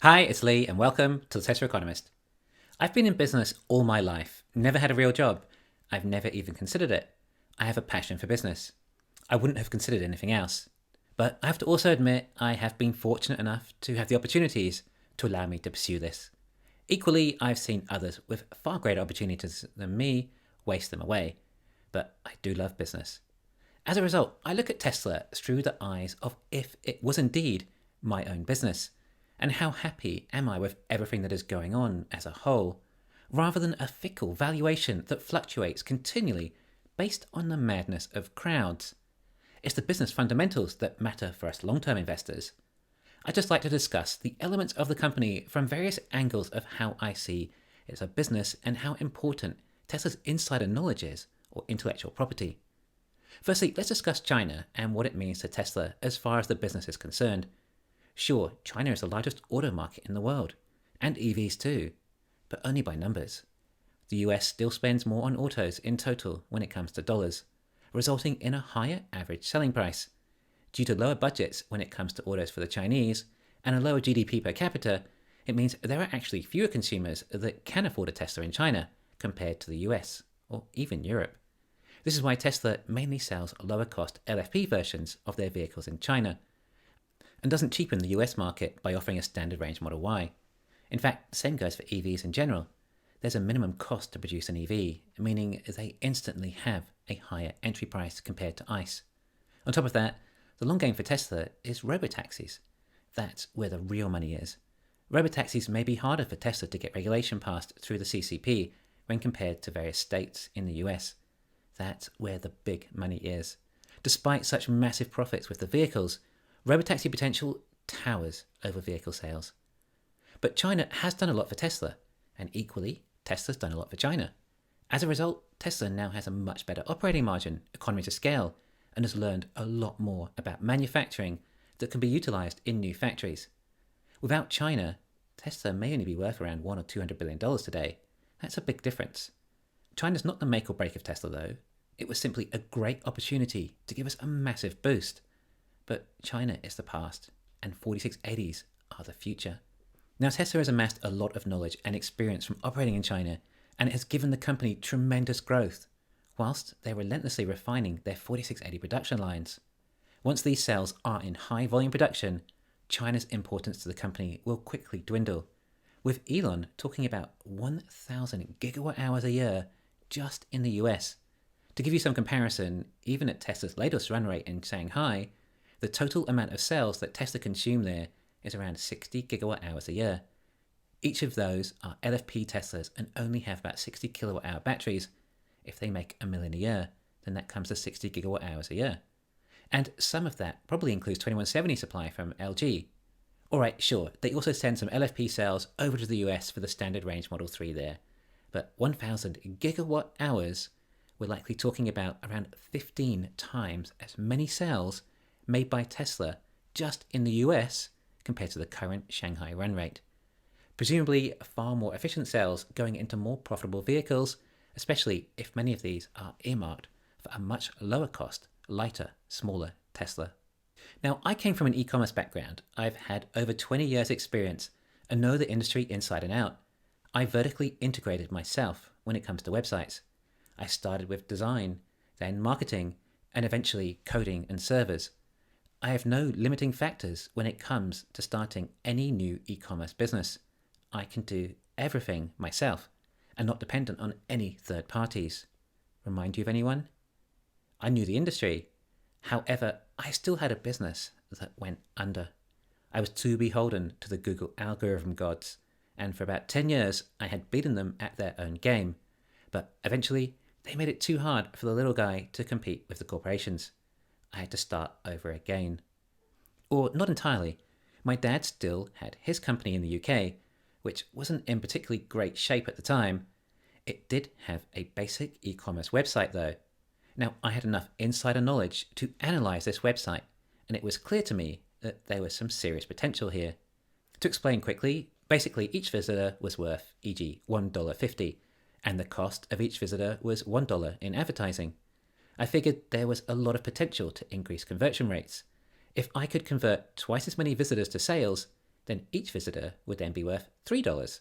Hi, it's Lee, and welcome to the Tesla Economist. I've been in business all my life, never had a real job. I've never even considered it. I have a passion for business. I wouldn't have considered anything else. But I have to also admit I have been fortunate enough to have the opportunities to allow me to pursue this. Equally, I've seen others with far greater opportunities than me waste them away. But I do love business. As a result, I look at Tesla through the eyes of if it was indeed my own business, and how happy am I with everything that is going on as a whole, rather than a fickle valuation that fluctuates continually based on the madness of crowds. It's the business fundamentals that matter for us long-term investors. I'd just like to discuss the elements of the company from various angles of how I see it as a business and how important Tesla's insider knowledge is, or intellectual property. Firstly, let's discuss China and what it means to Tesla as far as the business is concerned. Sure, China is the largest auto market in the world, and EVs too, but only by numbers. The US still spends more on autos in total when it comes to dollars, resulting in a higher average selling price. Due to lower budgets when it comes to autos for the Chinese, and a lower GDP per capita, it means there are actually fewer consumers that can afford a Tesla in China compared to the US, or even Europe. This is why Tesla mainly sells lower cost LFP versions of their vehicles in China, and doesn't cheapen the US market by offering a standard range Model Y. In fact, the same goes for EVs in general. There's a minimum cost to produce an EV, meaning they instantly have a higher entry price compared to ICE. On top of that, the long game for Tesla is robotaxis. That's where the real money is. Robotaxis may be harder for Tesla to get regulation passed through the CCP when compared to various states in the US. That's where the big money is. Despite such massive profits with the vehicles, robotaxi potential towers over vehicle sales. But China has done a lot for Tesla, and equally, Tesla's done a lot for China. As a result, Tesla now has a much better operating margin, economies of scale, and has learned a lot more about manufacturing that can be utilized in new factories. Without China, Tesla may only be worth around $100 or $200 billion today. That's a big difference. China's not the make or break of Tesla though. It was simply a great opportunity to give us a massive boost. But China is the past, and 4680s are the future. Now, Tesla has amassed a lot of knowledge and experience from operating in China, and it has given the company tremendous growth, whilst they're relentlessly refining their 4680 production lines. Once these cells are in high volume production, China's importance to the company will quickly dwindle, with Elon talking about 1,000 gigawatt hours a year just in the US. To give you some comparison, even at Tesla's latest run rate in Shanghai, the total amount of cells that Tesla consume there is around 60 gigawatt hours a year. Each of those are LFP Teslas and only have about 60 kilowatt hour batteries. If they make 1 million a year, then that comes to 60 gigawatt hours a year. And some of that probably includes 2170 supply from LG. Alright, sure, they also send some LFP cells over to the US for the standard range Model 3 there. But 1,000 gigawatt hours, we're likely talking about around 15 times as many cells made by Tesla just in the US compared to the current Shanghai run rate. Presumably far more efficient cells going into more profitable vehicles, especially if many of these are earmarked for a much lower cost, lighter, smaller Tesla. Now, I came from an e-commerce background. I've had over 20 years experience and know the industry inside and out. I vertically integrated myself when it comes to websites. I started with design, then marketing, and eventually coding and servers. I have no limiting factors when it comes to starting any new e-commerce business. I can do everything myself and not dependent on any third parties. Remind you of anyone? I knew the industry. However, I still had a business that went under. I was too beholden to the Google algorithm gods, and for about 10 years I had beaten them at their own game. But eventually, they made it too hard for the little guy to compete with the corporations. I had to start over again. Or not entirely. My dad still had his company in the UK, which wasn't in particularly great shape at the time. It did have a basic e-commerce website though. Now, I had enough insider knowledge to analyze this website, and it was clear to me that there was some serious potential here. To explain quickly, basically each visitor was worth, e.g., $1.50, and the cost of each visitor was $1 in advertising. I figured there was a lot of potential to increase conversion rates. If I could convert twice as many visitors to sales, then each visitor would then be worth $3,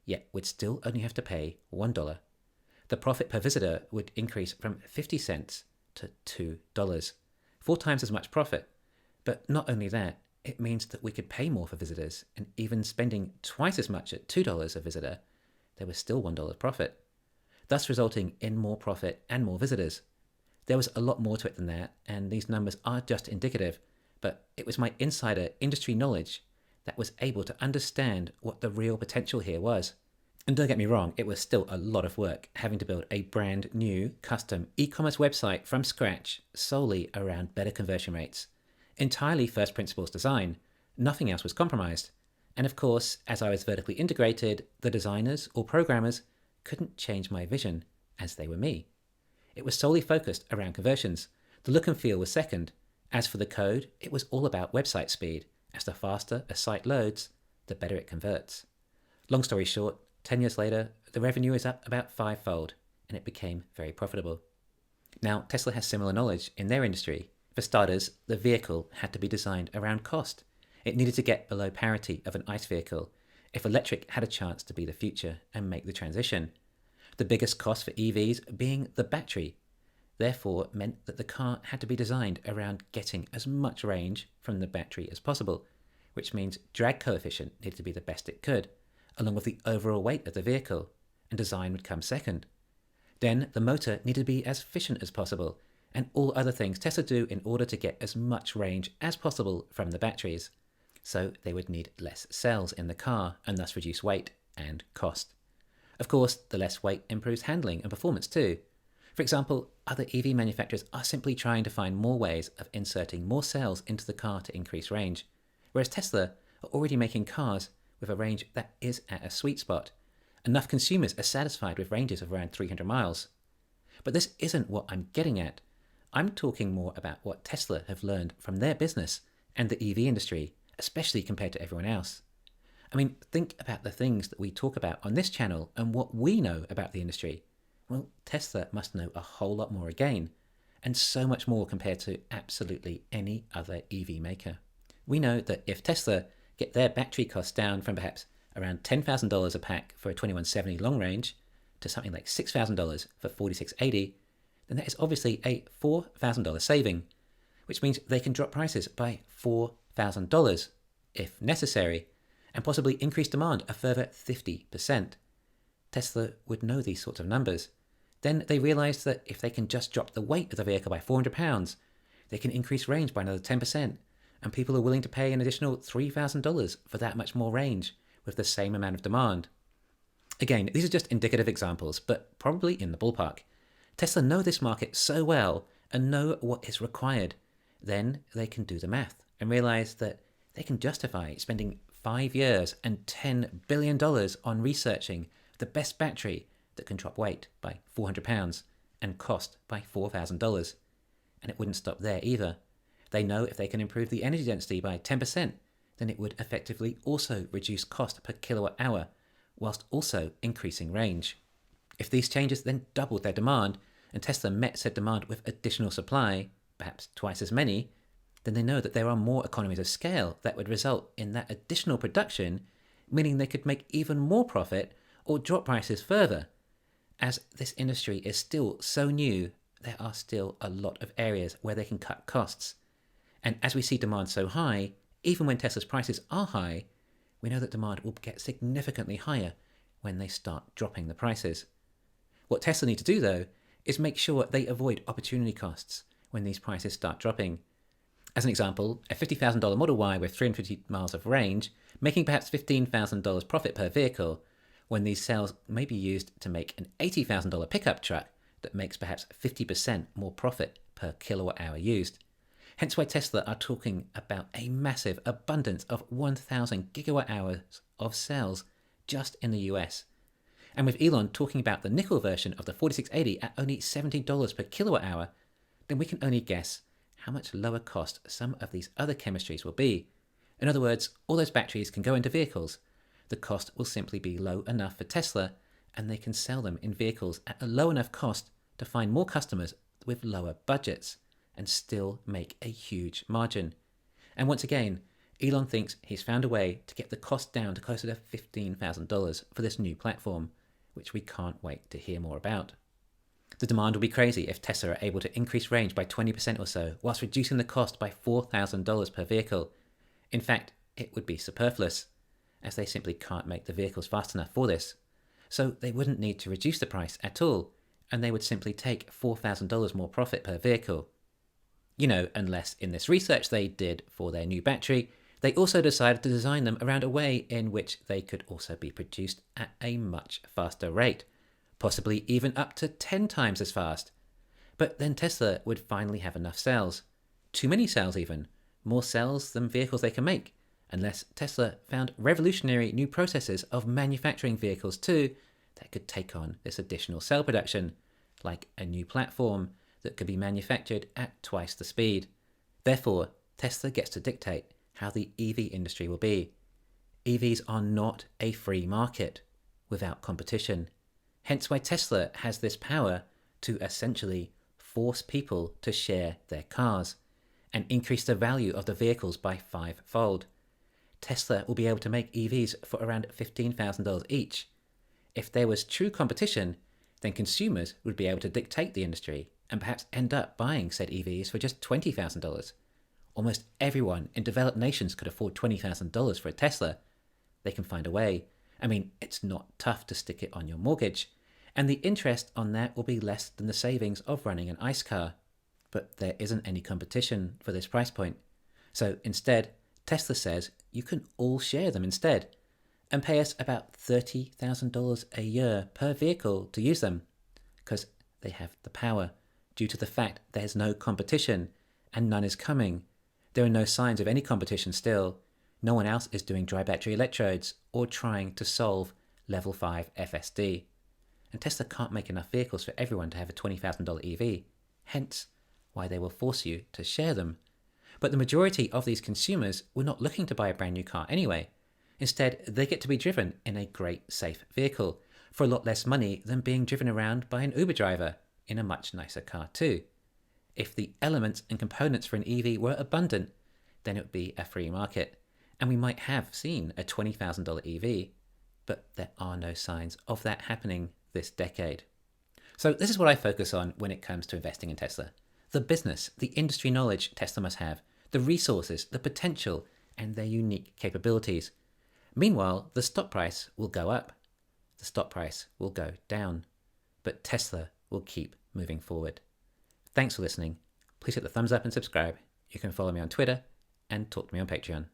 yet would still only have to pay $1. The profit per visitor would increase from 50 cents to $2, 4 times as much profit. But not only that, it means that we could pay more for visitors, and even spending twice as much at $2 a visitor, there was still $1 profit, thus resulting in more profit and more visitors. There was a lot more to it than that, and these numbers are just indicative, but it was my insider industry knowledge that was able to understand what the real potential here was. And don't get me wrong, it was still a lot of work having to build a brand new custom e-commerce website from scratch solely around better conversion rates. Entirely first principles design, nothing else was compromised. And of course, as I was vertically integrated, the designers or programmers couldn't change my vision, as they were me. It was solely focused around conversions. The look and feel was second. As for the code, it was all about website speed, as the faster a site loads, the better it converts. Long story short, 10 years later, the revenue is up about 5-fold, and it became very profitable. Now, Tesla has similar knowledge in their industry. For starters, the vehicle had to be designed around cost. It needed to get below parity of an ICE vehicle if electric had a chance to be the future and make the transition. The biggest cost for EVs being the battery, therefore meant that the car had to be designed around getting as much range from the battery as possible, which means drag coefficient needed to be the best it could, along with the overall weight of the vehicle, and design would come second. Then the motor needed to be as efficient as possible, and all other things Tesla do in order to get as much range as possible from the batteries. So they would need less cells in the car and thus reduce weight and cost. Of course, the less weight improves handling and performance too. For example, other EV manufacturers are simply trying to find more ways of inserting more cells into the car to increase range, whereas Tesla are already making cars with a range that is at a sweet spot. Enough consumers are satisfied with ranges of around 300 miles. But this isn't what I'm getting at. I'm talking more about what Tesla have learned from their business and the EV industry, especially compared to everyone else. I mean, think about the things that we talk about on this channel and what we know about the industry. Well, Tesla must know a whole lot more again, and so much more compared to absolutely any other EV maker. We know that if Tesla get their battery costs down from perhaps around $10,000 a pack for a 2170 long range to something like $6,000 for 4680, then that is obviously a $4,000 saving, which means they can drop prices by $4,000 if necessary, and possibly increase demand a further 50%. Tesla would know these sorts of numbers. Then they realized that if they can just drop the weight of the vehicle by 400 pounds, they can increase range by another 10%, and people are willing to pay an additional $3,000 for that much more range with the same amount of demand. Again, these are just indicative examples, but probably in the ballpark. Tesla know this market so well and know what is required. Then they can do the math and realize that they can justify spending 5 years and $10 billion on researching the best battery that can drop weight by 400 pounds and cost by $4,000. And it wouldn't stop there either. They know if they can improve the energy density by 10%, then it would effectively also reduce cost per kilowatt hour, whilst also increasing range. If these changes then doubled their demand, and Tesla met said demand with additional supply, perhaps twice as many, then they know that there are more economies of scale that would result in that additional production, meaning they could make even more profit or drop prices further. As this industry is still so new, there are still a lot of areas where they can cut costs. And as we see demand so high, even when Tesla's prices are high, we know that demand will get significantly higher when they start dropping the prices. What Tesla need to do, though, is make sure they avoid opportunity costs when these prices start dropping. As an example, a $50,000 Model Y with 350 miles of range, making perhaps $15,000 profit per vehicle, when these cells may be used to make an $80,000 pickup truck that makes perhaps 50% more profit per kilowatt hour used. Hence why Tesla are talking about a massive abundance of 1,000 gigawatt hours of cells just in the US. And with Elon talking about the nickel version of the 4680 at only $70 per kilowatt hour, then we can only guess how much lower cost some of these other chemistries will be. In other words, all those batteries can go into vehicles. The cost will simply be low enough for Tesla, and they can sell them in vehicles at a low enough cost to find more customers with lower budgets and still make a huge margin. And once again, Elon thinks he's found a way to get the cost down to closer to $15,000 for this new platform, which we can't wait to hear more about. The demand will be crazy if Tesla are able to increase range by 20% or so, whilst reducing the cost by $4,000 per vehicle. In fact, it would be superfluous, as they simply can't make the vehicles fast enough for this. So they wouldn't need to reduce the price at all, and they would simply take $4,000 more profit per vehicle. Unless in this research they did for their new battery, they also decided to design them around a way in which they could also be produced at a much faster rate, possibly even up to 10 times as fast. But then Tesla would finally have enough cells. Too many cells even, more cells than vehicles they can make, unless Tesla found revolutionary new processes of manufacturing vehicles too that could take on this additional cell production, like a new platform that could be manufactured at twice the speed. Therefore, Tesla gets to dictate how the EV industry will be. EVs are not a free market without competition. Hence why Tesla has this power to essentially force people to share their cars and increase the value of the vehicles by 5-fold. Tesla will be able to make EVs for around $15,000 each. If there was true competition, then consumers would be able to dictate the industry and perhaps end up buying said EVs for just $20,000. Almost everyone in developed nations could afford $20,000 for a Tesla. They can find a way. I mean, it's not tough to stick it on your mortgage, and the interest on that will be less than the savings of running an ICE car. But there isn't any competition for this price point. So instead, Tesla says you can all share them instead and pay us about $30,000 a year per vehicle to use them, because they have the power due to the fact there's no competition and none is coming. There are no signs of any competition still. No one else is doing dry battery electrodes or trying to solve level 5 FSD. And Tesla can't make enough vehicles for everyone to have a $20,000 EV, hence why they will force you to share them. But the majority of these consumers were not looking to buy a brand new car anyway. Instead, they get to be driven in a great, safe vehicle for a lot less money than being driven around by an Uber driver in a much nicer car too. If the elements and components for an EV were abundant, then it would be a free market, and we might have seen a $20,000 EV, but there are no signs of that happening this decade. So this is what I focus on when it comes to investing in Tesla. The business, the industry knowledge Tesla must have, the resources, the potential, and their unique capabilities. Meanwhile, the stock price will go up. The stock price will go down. But Tesla will keep moving forward. Thanks for listening. Please hit the thumbs up and subscribe. You can follow me on Twitter and talk to me on Patreon.